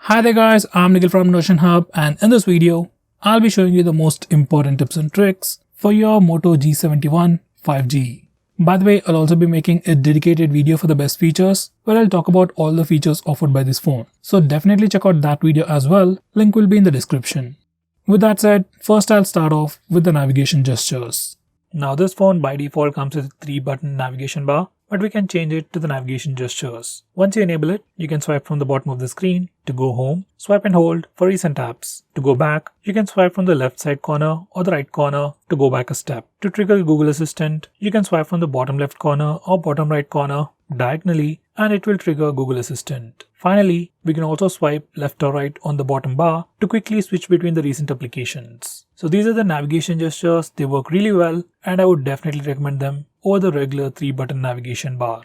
Hi there guys, I'm Nikhil from Notion Hub, and in this video, I'll be showing you the most important tips and tricks for your Moto G71 5G. By the way, I'll also be making a dedicated video for the best features where I'll talk about all the features offered by this phone. So definitely check out that video as well, link will be in the description. With that said, first I'll start off with the navigation gestures. Now this phone by default comes with a 3-button navigation bar, but we can change it to the navigation gestures. Once you enable it, you can swipe from the bottom of the screen to go home, swipe and hold for recent apps. To go back, you can swipe from the left side corner or the right corner to go back a step. To trigger Google Assistant, you can swipe from the bottom left corner or bottom right corner diagonally and it will trigger Google Assistant. Finally, we can also swipe left or right on the bottom bar to quickly switch between the recent applications. So these are the navigation gestures, they work really well and I would definitely recommend them over the regular 3-button navigation bar.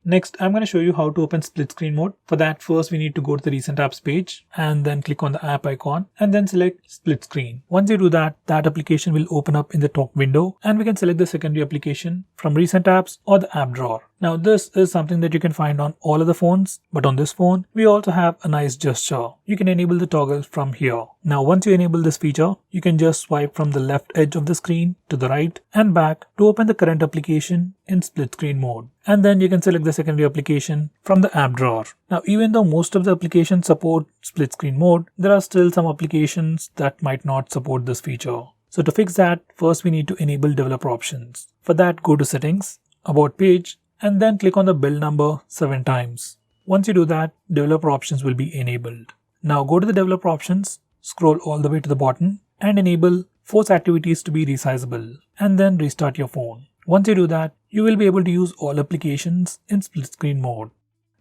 Next, I'm going to show you how to open split screen mode. For that, first we need to go to the recent apps page and then click on the app icon and then select split screen. Once you do that, that application will open up in the top window and we can select the secondary application from recent apps or the app drawer. Now this is something that you can find on all of the phones, but on this phone, we also have a nice gesture. You can enable the toggle from here. Now once you enable this feature, you can just swipe from the left edge of the screen to the right and back to open the current application in split screen mode. And then you can select the secondary application from the app drawer. Now even though most of the applications support split screen mode, there are still some applications that might not support this feature. So to fix that, first we need to enable developer options. For that, go to settings, about page, and then click on the build number 7 times. Once you do that, developer options will be enabled. Now go to the developer options, scroll all the way to the bottom and enable force activities to be resizable and then restart your phone. Once you do that, you will be able to use all applications in split screen mode.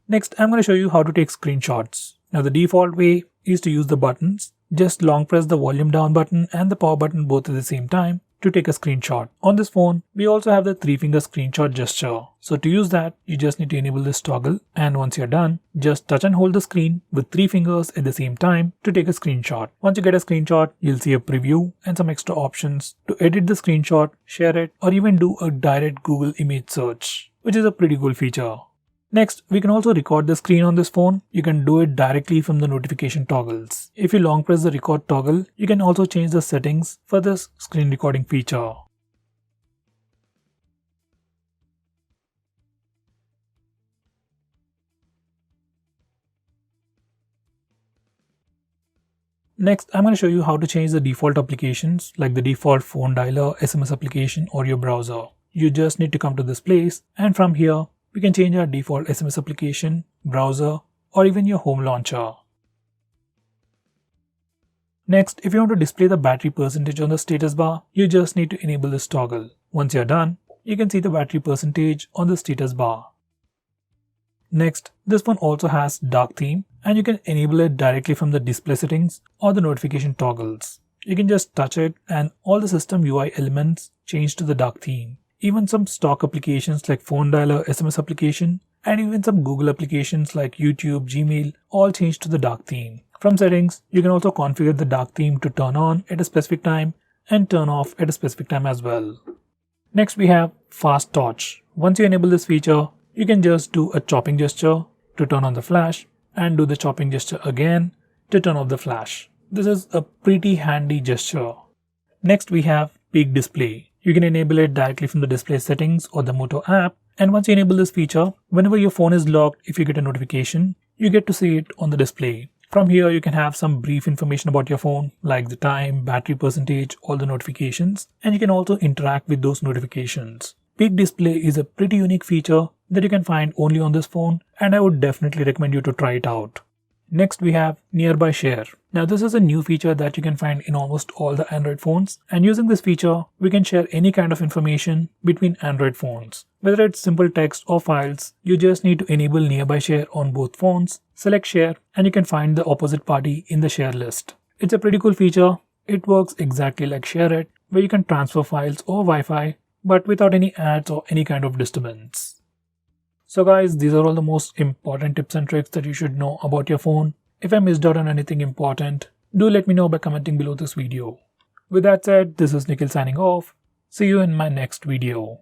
Next, I'm going to show you how to take screenshots. Now the default way is to use the buttons. Just long press the volume down button and the power button both at the same time to take a screenshot. On this phone, we also have the 3-finger screenshot gesture. So to use that, you just need to enable this toggle and once you're done, just touch and hold the screen with 3 fingers at the same time to take a screenshot. Once you get a screenshot, you'll see a preview and some extra options to edit the screenshot, share it, or even do a direct Google image search, which is a pretty cool feature. Next, we can also record the screen on this phone. You can do it directly from the notification toggles. If you long press the record toggle, you can also change the settings for this screen recording feature. Next, I'm going to show you how to change the default applications like the default phone dialer, SMS application, or your browser. You just need to come to this place and from here, we can change our default SMS application, browser, or even your home launcher. Next, if you want to display the battery percentage on the status bar, you just need to enable this toggle. Once you're done, you can see the battery percentage on the status bar. Next, this one also has dark theme and you can enable it directly from the display settings or the notification toggles. You can just touch it and all the system UI elements change to the dark theme. Even some stock applications like phone dialer, SMS application, and even some Google applications like YouTube, Gmail all change to the dark theme. From settings, you can also configure the dark theme to turn on at a specific time and turn off at a specific time as well. Next we have fast torch. Once you enable this feature, you can just do a chopping gesture to turn on the flash and do the chopping gesture again to turn off the flash. This is a pretty handy gesture. Next we have peak display. You can enable it directly from the display settings or the Moto app. And once you enable this feature, whenever your phone is locked, if you get a notification, you get to see it on the display. From here, you can have some brief information about your phone, like the time, battery percentage, all the notifications, and you can also interact with those notifications. Peak display is a pretty unique feature that you can find only on this phone, and I would definitely recommend you to try it out. Next we have nearby share. Now this is a new feature that you can find in almost all the Android phones, and using this feature we can share any kind of information between Android phones. Whether it's simple text or files, you just need to enable nearby share on both phones, select share, and you can find the opposite party in the share list. It's a pretty cool feature. It works exactly like Share It, where you can transfer files or Wi-Fi but without any ads or any kind of disturbance. So guys, these are all the most important tips and tricks that you should know about your phone. If I missed out on anything important, do let me know by commenting below this video. With that said, this is Nikhil signing off. See you in my next video.